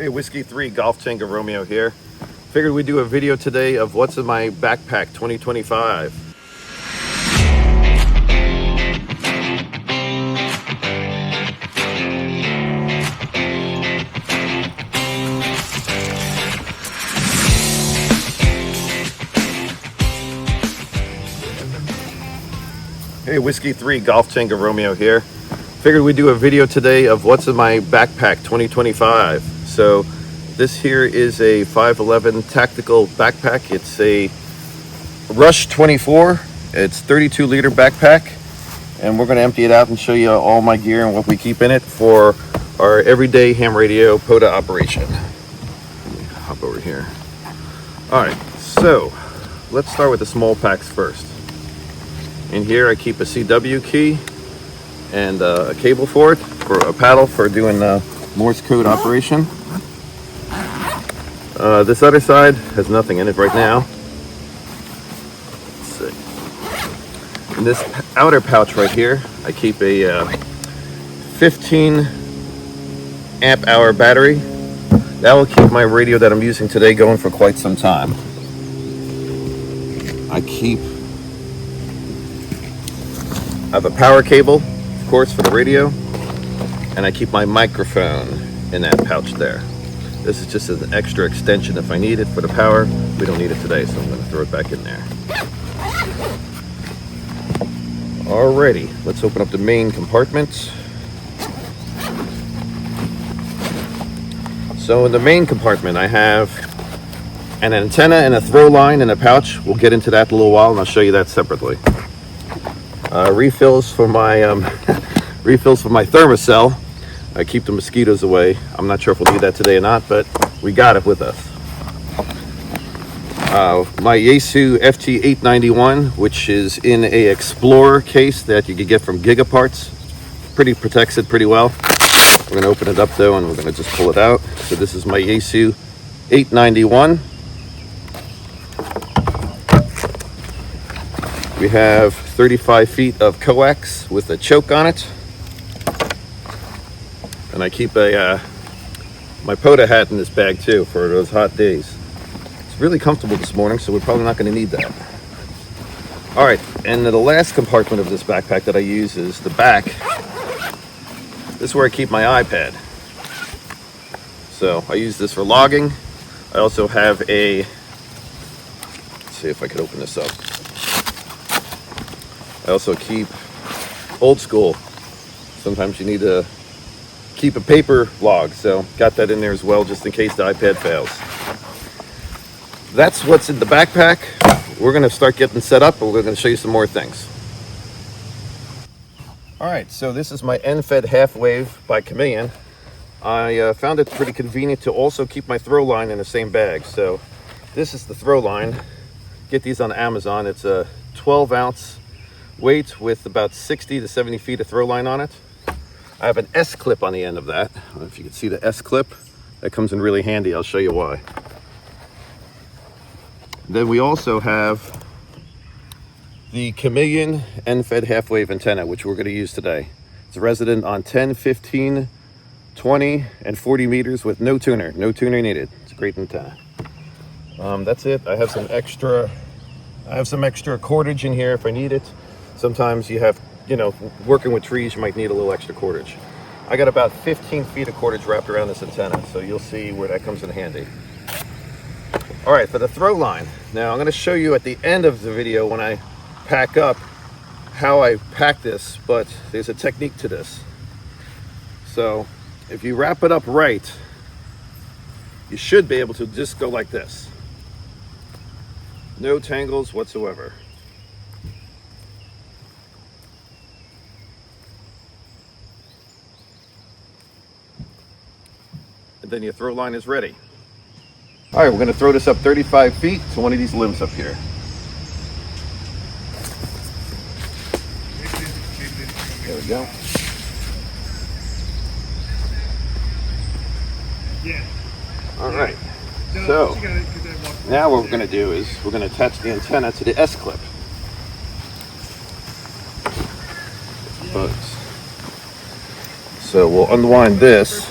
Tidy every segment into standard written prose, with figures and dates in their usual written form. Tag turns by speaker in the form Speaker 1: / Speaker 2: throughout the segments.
Speaker 1: Hey, Whiskey 3 Golf Tango Romeo here. Figured we'd do a video today of what's in my backpack 2025. Hey, Whiskey 3 Golf Tango Romeo here. Figured we'd do a video today of what's in my backpack 2025. So this here is a 511 tactical backpack. It's a Rush 24. It's 32 liter backpack, and we're going to empty it out and show you all my gear and what we keep in it for our everyday ham radio POTA operation. Let me hop over here. All right, so let's start with the small packs first. In here I keep a CW key and a cable for it, for a paddle for doing Morse code operation. This other side has nothing in it right now. Let's see. In this outer pouch right here, I keep a 15 amp hour battery. That will keep my radio that I'm using today going for quite some time. I have a power cable, of course, for the radio, and I keep my microphone in that pouch there. This is just an extra extension if I need it for the power. We don't need it today, so I'm going to throw it back in there. Alrighty, let's open up the main compartment. So in the main compartment, I have an antenna and a throw line in a pouch. We'll get into that in a little while, and I'll show you that separately. Refills for my thermocell. I keep the mosquitoes away. I'm not sure if we'll need that today or not, but we got it with us. My Yaesu FT891, which is in a Explorer case that you can get from Gigaparts. Protects it pretty well. We're going to open it up though, and we're going to just pull it out. So this is my Yaesu 891. We have 35 feet of coax with a choke on it. And I keep my POTA hat in this bag too for those hot days. It's really comfortable this morning, so we're probably not going to need that. All right, and the last compartment of this backpack that I use is the back. This is where I keep my iPad. So I use this for logging. I also have let's see if I can open this up. I also keep old school. Sometimes you need to keep a paper log, so got that in there as well just in case the iPad fails. That's what's in the backpack. We're going to start getting set up, and we're going to show you some more things. Alright, so this is my end-fed half wave by Chameleon. I found it pretty convenient to also keep my throw line in the same bag. So this is the throw line. Get these on Amazon. It's a 12 ounce weight with about 60 to 70 feet of throw line on it. I have an S clip on the end of that. I don't know if you can see the S clip. That comes in really handy. I'll show you why. Then we also have the Chameleon end-fed half-wave antenna, which we're going to use today. It's a resident on 10, 15, 20, and 40 meters with no tuner. No tuner needed. It's a great antenna. That's it. I have some extra cordage in here if I need it. Sometimes you have, working with trees, you might need a little extra cordage. I got about 15 feet of cordage wrapped around this antenna, so you'll see where that comes in handy. All right, for the throw line. Now I'm going to show you at the end of the video when I pack up how I pack this, but there's a technique to this. So if you wrap it up right, you should be able to just go like this. No tangles whatsoever. And then your throw line is ready. All right, we're going to throw this up 35 feet to one of these limbs up here. There we go. All right. So now what we're going to do is we're going to attach the antenna to the S clip. So we'll unwind this.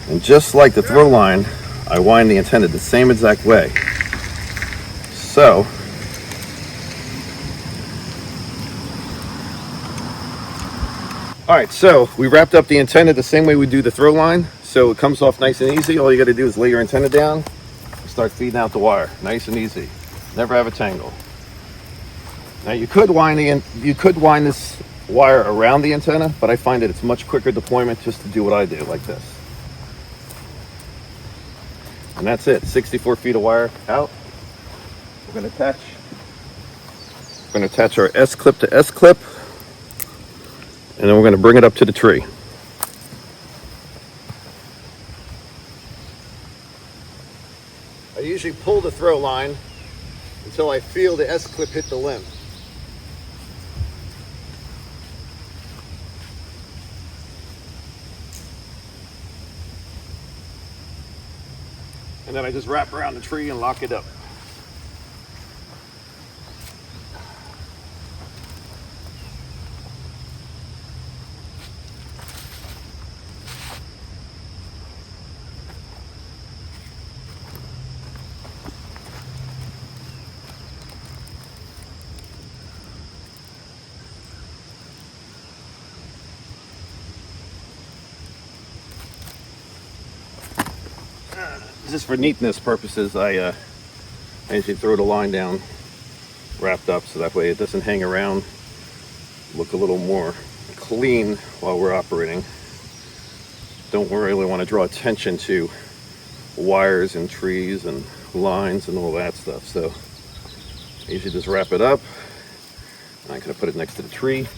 Speaker 1: And just like the throw line, I wind the antenna the same exact way. So, alright, so we wrapped up the antenna the same way we do the throw line. So it comes off nice and easy. All you got to do is lay your antenna down and start feeding out the wire. Nice and easy. Never have a tangle. Now you could wind this wire around the antenna, but I find that it's much quicker deployment just to do what I do, like this. And that's it. 64 feet of wire out. We're going to attach our S clip to S clip, and then we're going to bring it up to the tree. I usually pull the throw line until I feel the S clip hit the limb. And then I just wrap around the tree and lock it up. Just for neatness purposes, I usually throw the line down wrapped up so that way it doesn't hang around, look a little more clean while we're operating. Don't really want to draw attention to wires and trees and lines and all that stuff. So I usually just wrap it up. I'm going to put it next to the tree,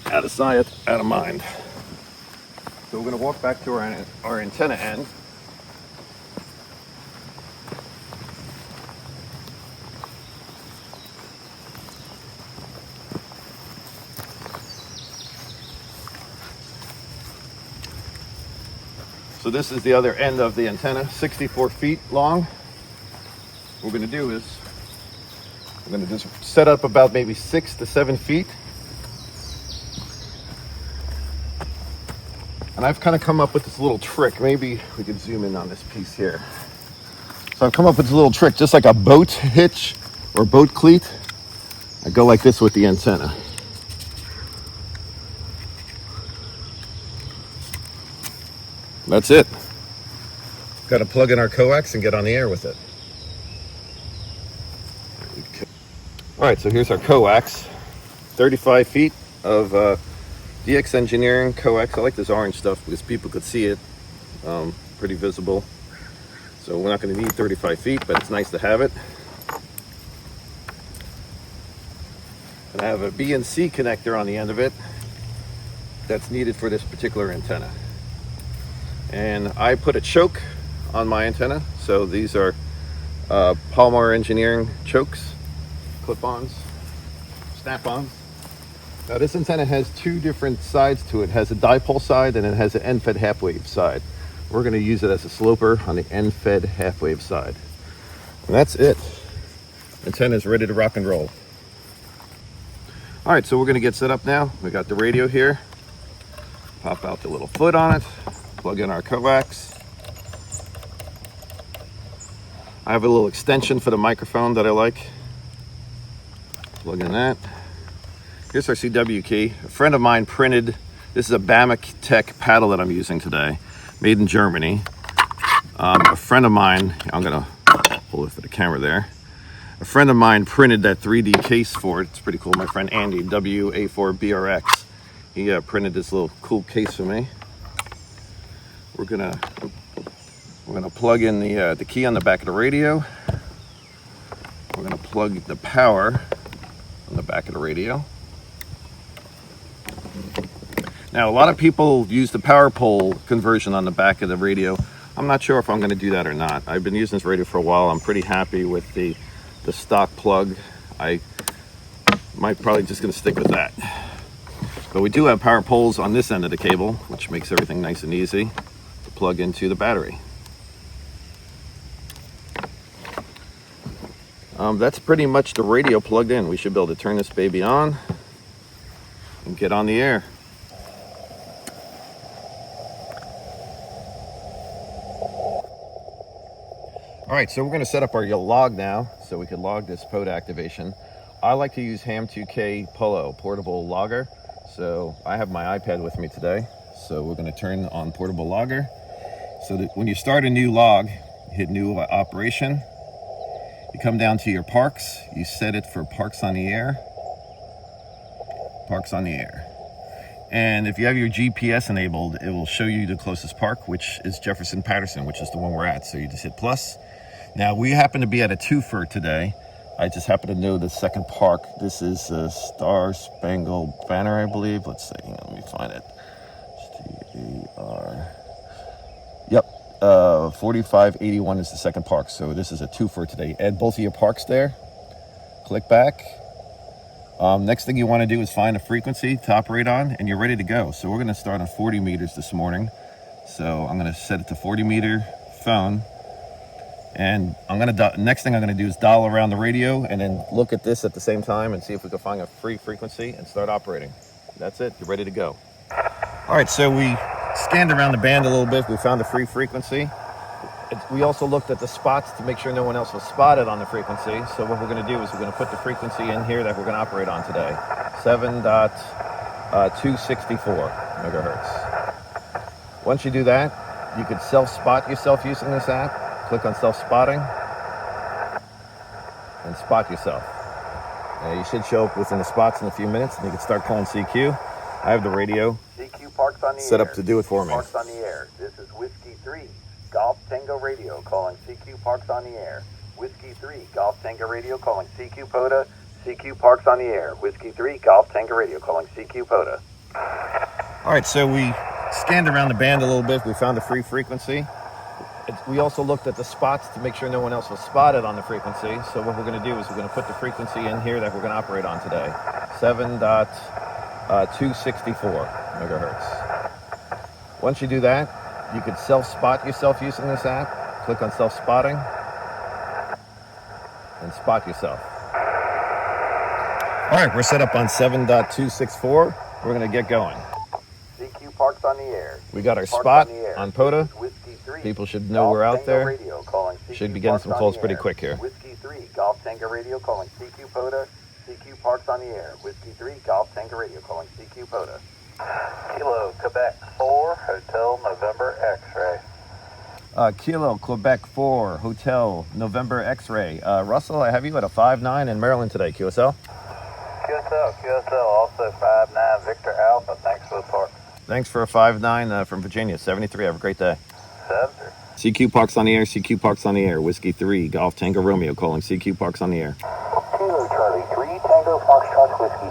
Speaker 1: out of sight, out of mind. So we're going to walk back to our antenna end. So this is the other end of the antenna, 64 feet long. What we're going to do is we're going to just set up about maybe 6 to 7 feet. And I've kind of come up with this little trick. Maybe we could zoom in on this piece here. So I've come up with this little trick, just like a boat hitch or boat cleat. I go like this with the antenna. That's it. Got to plug in our coax and get on the air with it. All right, so here's our coax. 35 feet of DX Engineering coax. I like this orange stuff because people could see it. Pretty visible. So we're not going to need 35 feet, but it's nice to have it. And I have a B and C connector on the end of it that's needed for this particular antenna. And I put a choke on my antenna. So these are Palmer Engineering chokes, clip-ons, snap-ons. Now this antenna has two different sides to it. It has a dipole side and it has an end-fed half-wave side. We're going to use it as a sloper on the end-fed half-wave side. And that's it. Antenna is ready to rock and roll. All right, so we're going to get set up now. We got the radio here. Pop out the little foot on it. Plug in our coax. I have a little extension for the microphone that I like. Plug in that. Here's our CW key. A friend of mine printed, this is a Ham2K paddle that I'm using today, made in Germany. A friend of mine, I'm gonna pull it for the camera there. A friend of mine printed that 3D case for it. It's pretty cool. My friend Andy, WA4BRX. He printed this little cool case for me. We're gonna plug in the key on the back of the radio. We're gonna plug the power on the back of the radio. Now, a lot of people use the power pole conversion on the back of the radio. I'm not sure if I'm going to do that or not. I've been using this radio for a while. I'm pretty happy with the stock plug. I might probably just going to stick with that. But we do have power poles on this end of the cable, which makes everything nice and easy to plug into the battery. That's pretty much the radio plugged in. We should be able to turn this baby on and get on the air. All right, so we're going to set up our log now so we can log this POTA activation. I like to use Ham2K PoLo, portable logger. So I have my iPad with me today. So we're going to turn on portable logger. So that when you start a new log, hit new operation. You come down to your parks. You set it for parks on the air. Parks on the air. And if you have your GPS enabled, it will show you the closest park, which is Jefferson Patterson, which is the one we're at. So you just hit plus. Now we happen to be at a twofer today. I just happen to know the second park. This is Star Spangled Banner, I believe. Let's see, let me find it. STAR. Yep, 4581 is the second park. So this is a twofer today. Add both of your parks there. Click back. Next thing you want to do is find a frequency to operate on, and you're ready to go. So we're going to start on 40 meters this morning. So I'm going to set it to 40 meter phone. And next thing I'm going to do is dial around the radio and then look at this at the same time and see if we can find a free frequency and start operating. That's it. You're ready to go. All right, so we scanned around the band a little bit. We found a free frequency. We also looked at the spots to make sure no one else was spotted on the frequency. So what we're going to do is we're going to put the frequency in here that we're going to operate on today. 7.264 megahertz. Once you do that, you could self-spot yourself using this app. Click on self-spotting and spot yourself. You should show up within the spots in a few minutes, and you can start calling CQ. I have the radio
Speaker 2: CQ Parks on the
Speaker 1: set
Speaker 2: air.
Speaker 1: up to do it for me.
Speaker 2: Parks on the air. This is Whiskey 3, Golf Tango Radio, calling CQ Parks on the air. Whiskey 3, Golf Tango Radio, calling CQ POTA. CQ Parks on the air. Whiskey 3, Golf Tango Radio, calling CQ POTA.
Speaker 1: All right, so we scanned around the band a little bit. We found a free frequency. We also looked at the spots to make sure no one else was spotted on the frequency. So what we're going to do is we're going to put the frequency in here that we're going to operate on today. 7.264 megahertz. Once you do that, you could self-spot yourself using this app. Click on self-spotting and spot yourself. All right, we're set up on 7.264. We're going to get going.
Speaker 2: CQ Parks on the air.
Speaker 1: We got our
Speaker 2: Parks
Speaker 1: spot
Speaker 2: on,
Speaker 1: on POTA.
Speaker 2: Whiskey 3,
Speaker 1: People should know we're out there.
Speaker 2: Radio, calling CQ
Speaker 1: Should be getting
Speaker 2: Parks
Speaker 1: some
Speaker 2: on
Speaker 1: calls
Speaker 2: the
Speaker 1: pretty
Speaker 2: air.
Speaker 1: quick here.
Speaker 2: Whiskey 3, Golf Tango Radio, calling CQ POTA. CQ Parks on the air. Whiskey 3, Golf Tango Radio, calling CQ POTA. Kilo, Quebec 4, Hotel November X-Ray.
Speaker 1: Kilo, Quebec 4, Hotel, November X-Ray. Russell, I have you at a 5.9 in Maryland today, QSL.
Speaker 2: QSL, also 5-9, Victor Alpha, thanks for the park.
Speaker 1: Thanks for a 5.9 from Virginia, 73. Have a great day.
Speaker 2: 7.
Speaker 1: CQ Parks on the air, CQ Parks on the air. Whiskey 3, Golf Tango Romeo calling CQ Parks on the air.
Speaker 2: Kilo Charlie 3, Tango Foxtrot Whiskey.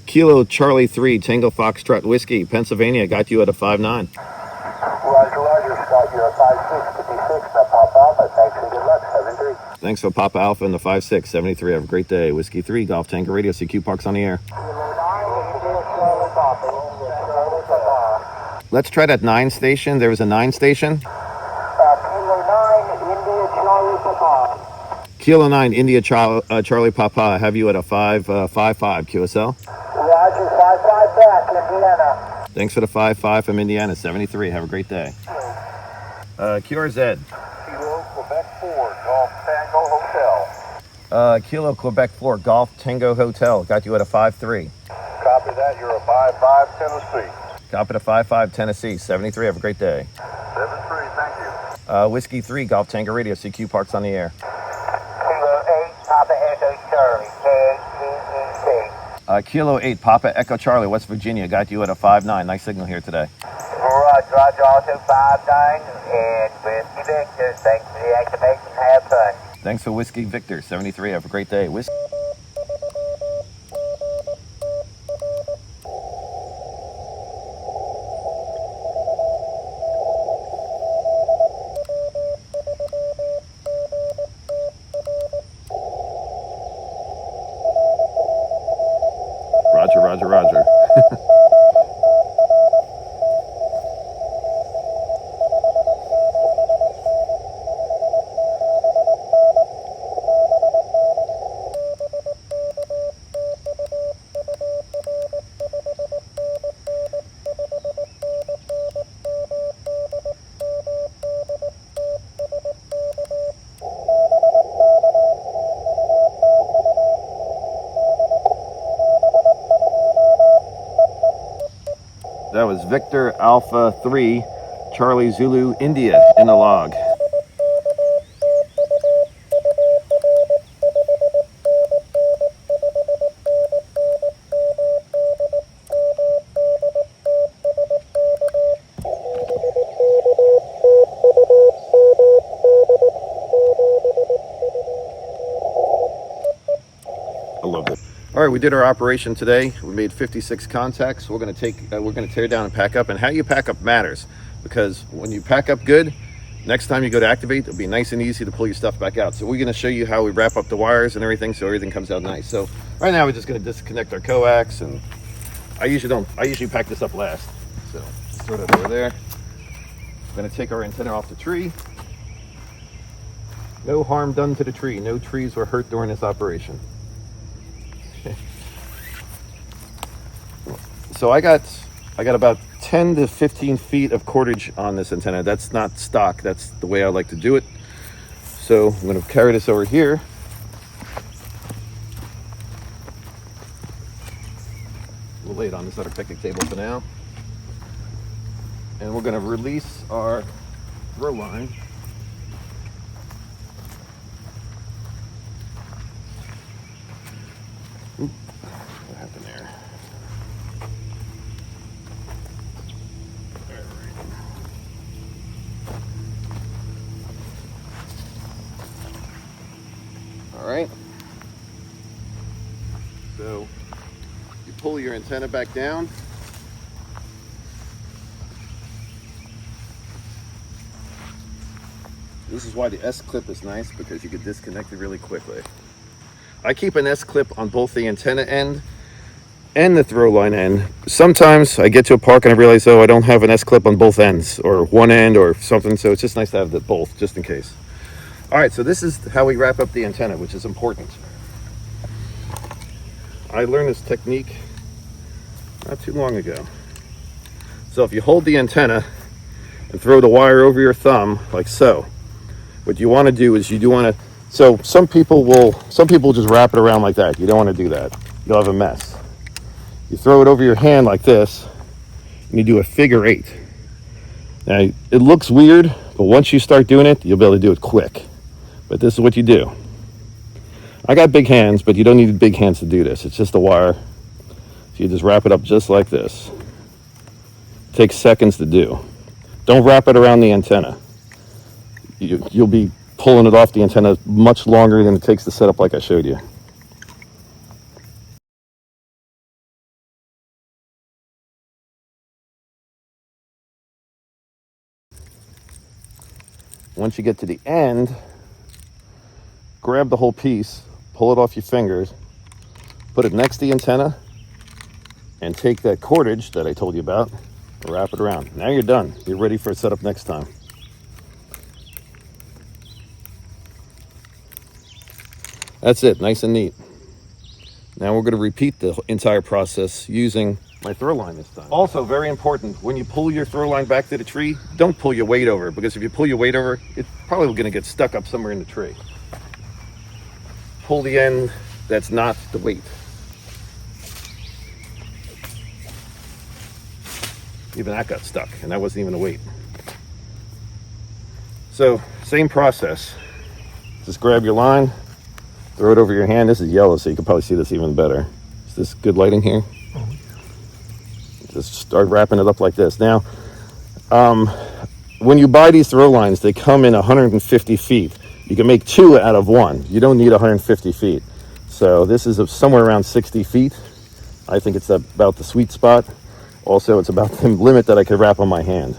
Speaker 1: Kilo Charlie 3, Tango Foxtrot Whiskey, Pennsylvania, got you at a 5.9.
Speaker 2: Roger, Scott, you're a 5-6, 56, now Papa Alpha, thanks and good luck, 7-3.
Speaker 1: Thanks for Papa Alpha and the 5.6, 73. Have a great day. Whiskey 3, Golf Tango Radio, CQ Parks on the air. Let's try that 9 station. There was a 9 station. Kilo 9, India Charlie Papa. I have you at a 5.55 QSL.
Speaker 2: Roger, 5-5 back, Indiana.
Speaker 1: Thanks for the 5.5 from Indiana, 73. Have a great day. QRZ.
Speaker 2: Kilo Quebec 4, Golf Tango Hotel.
Speaker 1: Kilo Quebec 4, Golf Tango Hotel. Got you at a 5.3.
Speaker 2: Copy that, you're a 5-5 Tennessee.
Speaker 1: Copy to 5.5 Tennessee, 73. Have a great day.
Speaker 2: 7-3, thank you.
Speaker 1: Whiskey 3, Golf Tango Radio, CQ Parks on the air.
Speaker 2: Kilo 8, Papa Echo Charlie, KEEK.
Speaker 1: Kilo 8, Papa Echo Charlie, West Virginia. Got you at a 5.9. Nice signal here today.
Speaker 2: Roger, also 5-9, and Whiskey Victor, thanks for the activation, have fun.
Speaker 1: Thanks for Whiskey Victor, 73. Have a great day. Whiskey. Roger. is Victor Alpha 3 Charlie Zulu India in the log. I love it. All right, we did our operation today. We made 56 contacts. We're going to tear down and pack up. And how you pack up matters, because when you pack up good, next time you go to activate, it'll be nice and easy to pull your stuff back out. So we're going to show you how we wrap up the wires and everything, so everything comes out nice. So right now we're just going to disconnect our coax, and I usually pack this up last. So throw that over there. We're going to take our antenna off the tree. No harm done to the tree. No trees were hurt during this operation. So I got about 10 to 15 feet of cordage on this antenna. That's not stock. That's the way I like to do it. So I'm going to carry this over here. We'll lay it on this other picnic table for now. And we're going to release our throw line. Oop, what happened there? All right. So you pull your antenna back down. This is why the S-clip is nice, because you can disconnect it really quickly. I keep an S-clip on both the antenna end and the throw line end. Sometimes I get to a park and I realize, oh, I don't have an S-clip on both ends, or one end or something, so it's just nice to have the both, just in case. All right, so this is how we wrap up the antenna, which is important. I learned this technique not too long ago. So if you hold the antenna and throw the wire over your thumb, like so, what you want to do is so some people just wrap it around like that. You don't want to do that. You'll have a mess. You throw it over your hand like this, and you do a figure 8. Now, it looks weird, but once you start doing it, you'll be able to do it quick. But this is what you do. I got big hands, but you don't need big hands to do this. It's just a wire. So you just wrap it up just like this. It takes seconds to do. Don't wrap it around the antenna. You'll be pulling it off the antenna much longer than it takes to set up like I showed you. Once you get to the end, grab the whole piece, pull it off your fingers, put it next to the antenna, and take that cordage that I told you about, wrap it around. Now you're done. You're ready for a setup next time. That's it, nice and neat. Now we're going to repeat the entire process using my throw line this time. Also, very important, when you pull your throw line back to the tree, don't pull your weight over, because if you pull your weight over, it's probably going to get stuck up somewhere in the tree. Pull the end that's not the weight. Even that got stuck, and that wasn't even a weight. So, same process. Just grab your line, throw it over your hand. This is yellow, so you can probably see this even better. Is this good lighting here? Just start wrapping it up like this. Now, when you buy these throw lines, they come in 150 feet. You can make 2 out of 1. You don't need 150 feet. So this is somewhere around 60 feet. I think it's about the sweet spot. Also, it's about the limit that I could wrap on my hand.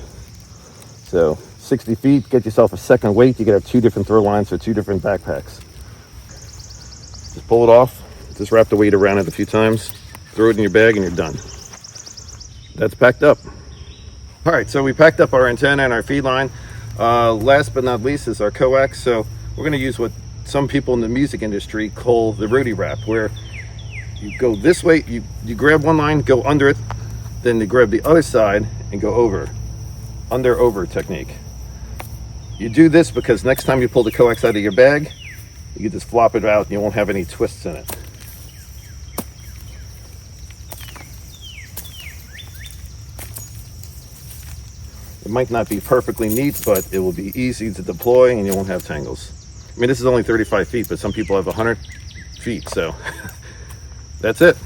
Speaker 1: So 60 feet, get yourself a second weight. You could have 2 different throw lines for 2 different backpacks. Just pull it off. Just wrap the weight around it a few times. Throw it in your bag and you're done. That's packed up. All right, so we packed up our antenna and our feed line. Last but not least is our coax. So we're going to use what some people in the music industry call the roadie wrap, where you go this way, you grab one line, go under it, then you grab the other side and go over. Under, over technique. You do this because next time you pull the coax out of your bag, you can just flop it out and you won't have any twists in it. It might not be perfectly neat, but it will be easy to deploy and you won't have tangles. I mean, this is only 35 feet, but some people have 100 feet, so that's it.